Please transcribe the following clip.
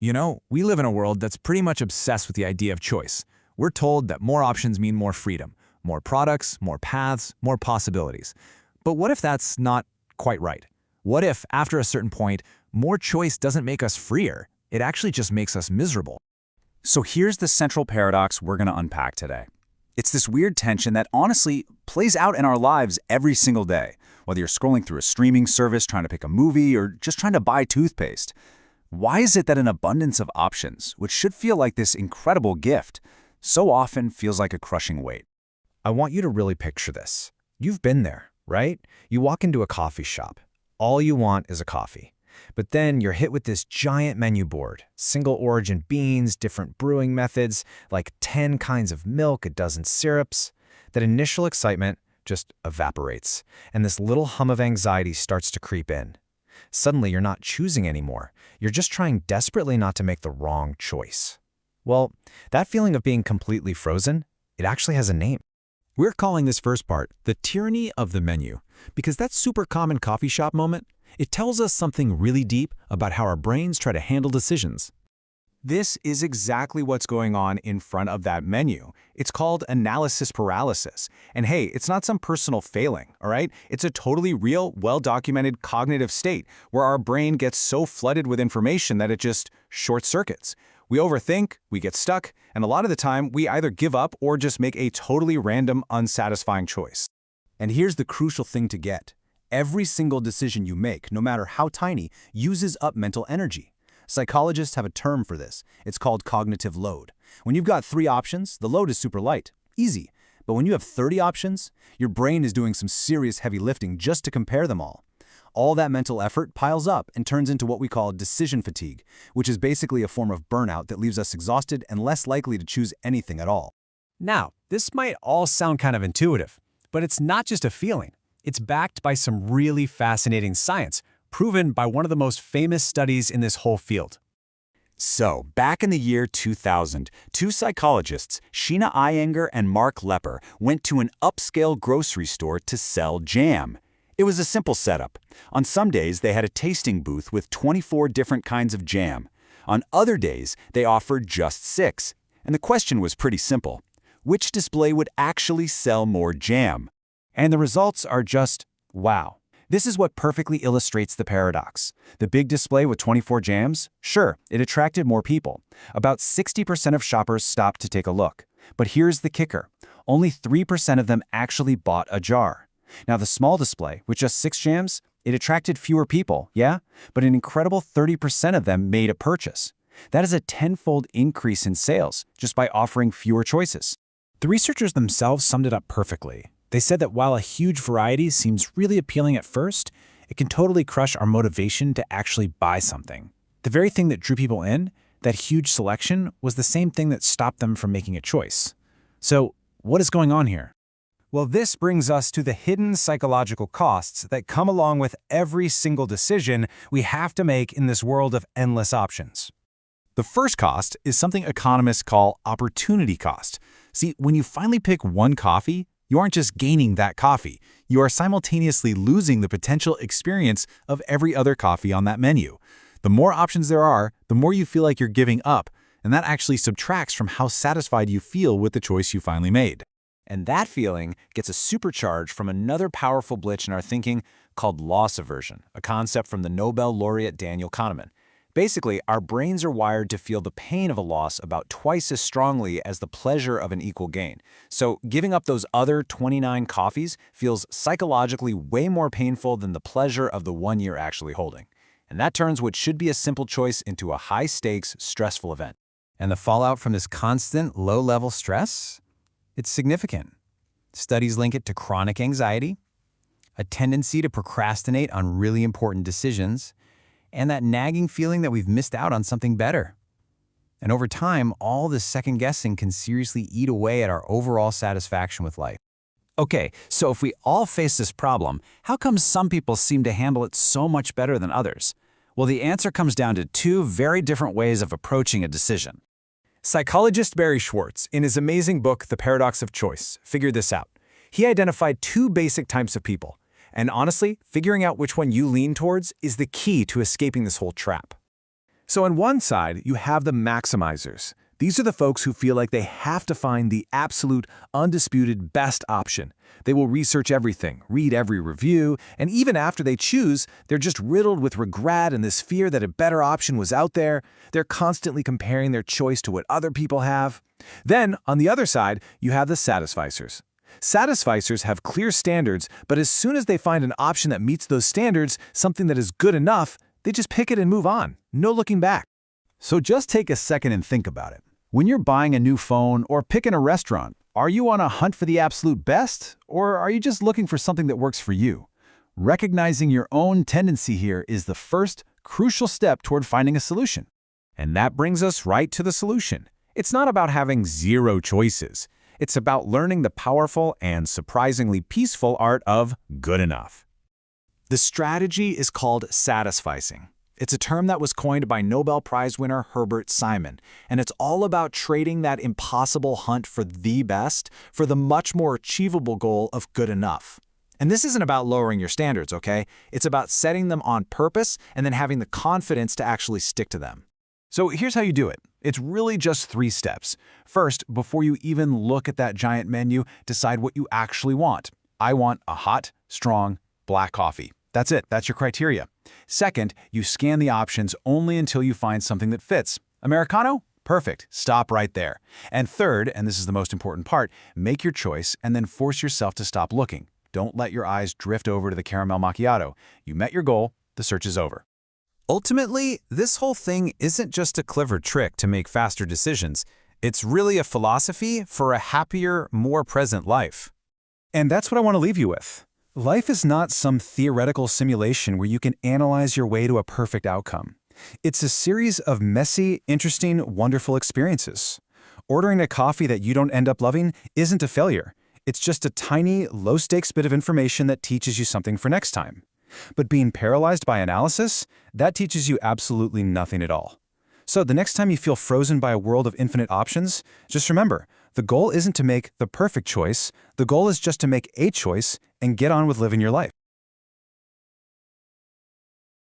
You know, we live in a world that's pretty much obsessed with the idea of choice. We're told that more options mean more freedom, more products, more paths, more possibilities. But what if that's not quite right? What if, after a certain point, more choice doesn't make us freer? It actually just makes us miserable. So here's the central paradox we're going to unpack today. It's this weird tension that honestly plays out in our lives every single day, whether you're scrolling through a streaming service, trying to pick a movie, or just trying to buy toothpaste. Why is it that an abundance of options, which should feel like this incredible gift, so often feels like a crushing weight? I want you to really picture this. You've been there, right? You walk into a coffee shop. All you want is a coffee. But then you're hit with this giant menu board, single origin beans, different brewing methods, like 10 kinds of milk, a dozen syrups. That initial excitement just evaporates, and this little hum of anxiety starts to creep in. Suddenly, you're not choosing anymore. You're just trying desperately not to make the wrong choice. Well, that feeling of being completely frozen, it actually has a name. We're calling this first part the tyranny of the menu, because that super common coffee shop moment, it tells us something really deep about how our brains try to handle decisions. This is exactly what's going on in front of that menu. It's called analysis paralysis. And hey, it's not some personal failing, all right? It's a totally real, well-documented cognitive state where our brain gets so flooded with information that it just short circuits. We overthink, we get stuck, and a lot of the time we either give up or just make a totally random, unsatisfying choice. And here's the crucial thing to get. Every single decision you make, no matter how tiny, uses up mental energy. Psychologists have a term for this. It's called cognitive load. When you've got 3 options, the load is super light, easy. But when you have 30 options, your brain is doing some serious heavy lifting just to compare them all. All that mental effort piles up and turns into what we call decision fatigue, which is basically a form of burnout that leaves us exhausted and less likely to choose anything at all. Now, this might all sound kind of intuitive, but it's not just a feeling. It's backed by some really fascinating science, proven by one of the most famous studies in this whole field. So, back in the year 2000, 2 psychologists, Sheena Iyengar and Mark Lepper, went to an upscale grocery store to sell jam. It was a simple setup. On some days, they had a tasting booth with 24 different kinds of jam. On other days, they offered just 6. And the question was pretty simple. Which display would actually sell more jam? And the results are just wow. This is what perfectly illustrates the paradox. The big display with 24 jams? Sure, it attracted more people. About 60% of shoppers stopped to take a look. But here's the kicker. Only 3% of them actually bought a jar. Now the small display, with just 6 jams, it attracted fewer people, yeah? But an incredible 30% of them made a purchase. That is a 10-fold increase in sales just by offering fewer choices. The researchers themselves summed it up perfectly. They said that while a huge variety seems really appealing at first, it can totally crush our motivation to actually buy something. The very thing that drew people in, that huge selection, was the same thing that stopped them from making a choice. So, what is going on here? Well, this brings us to the hidden psychological costs that come along with every single decision we have to make in this world of endless options. The first cost is something economists call opportunity cost. See, when you finally pick one coffee, you aren't just gaining that coffee. You are simultaneously losing the potential experience of every other coffee on that menu. The more options there are, the more you feel like you're giving up, and that actually subtracts from how satisfied you feel with the choice you finally made. And that feeling gets a supercharge from another powerful glitch in our thinking called loss aversion, a concept from the Nobel laureate Daniel Kahneman. Basically, our brains are wired to feel the pain of a loss about twice as strongly as the pleasure of an equal gain. So giving up those other 29 coffees feels psychologically way more painful than the pleasure of the one you're actually holding. And that turns what should be a simple choice into a high-stakes, stressful event. And the fallout from this constant, low-level stress? It's significant. Studies link it to chronic anxiety, a tendency to procrastinate on really important decisions, and that nagging feeling that we've missed out on something better. And over time, all this second-guessing can seriously eat away at our overall satisfaction with life. Okay, so if we all face this problem, how come some people seem to handle it so much better than others? Well, the answer comes down to 2 very different ways of approaching a decision. Psychologist Barry Schwartz, in his amazing book, The Paradox of Choice, figured this out. He identified 2 basic types of people. And honestly, figuring out which one you lean towards is the key to escaping this whole trap. So on one side, you have the maximizers. These are the folks who feel like they have to find the absolute, undisputed best option. They will research everything, read every review, and even after they choose, they're just riddled with regret and this fear that a better option was out there. They're constantly comparing their choice to what other people have. Then, on the other side, you have the Satisficers. Satisficers have clear standards, but as soon as they find an option that meets those standards, something that is good enough, they just pick it and move on. No looking back. So just take a second and think about it. When you're buying a new phone or picking a restaurant, are you on a hunt for the absolute best, or are you just looking for something that works for you? Recognizing your own tendency here is the first crucial step toward finding a solution. And that brings us right to the solution. It's not about having zero choices. It's about learning the powerful and surprisingly peaceful art of good enough. The strategy is called satisficing. It's a term that was coined by Nobel Prize winner Herbert Simon, and it's all about trading that impossible hunt for the best for the much more achievable goal of good enough. And this isn't about lowering your standards, okay? It's about setting them on purpose and then having the confidence to actually stick to them. So here's how you do it. It's really just 3 steps. First, before you even look at that giant menu, decide what you actually want. I want a hot, strong, black coffee. That's it. That's your criteria. Second, you scan the options only until you find something that fits. Americano? Perfect. Stop right there. And third, and this is the most important part, make your choice and then force yourself to stop looking. Don't let your eyes drift over to the caramel macchiato. You met your goal. The search is over. Ultimately, this whole thing isn't just a clever trick to make faster decisions. It's really a philosophy for a happier, more present life. And that's what I want to leave you with. Life is not some theoretical simulation where you can analyze your way to a perfect outcome. It's a series of messy, interesting, wonderful experiences. Ordering a coffee that you don't end up loving isn't a failure. It's just a tiny, low-stakes bit of information that teaches you something for next time. But being paralyzed by analysis, that teaches you absolutely nothing at all. So the next time you feel frozen by a world of infinite options, just remember, the goal isn't to make the perfect choice. The goal is just to make a choice and get on with living your life.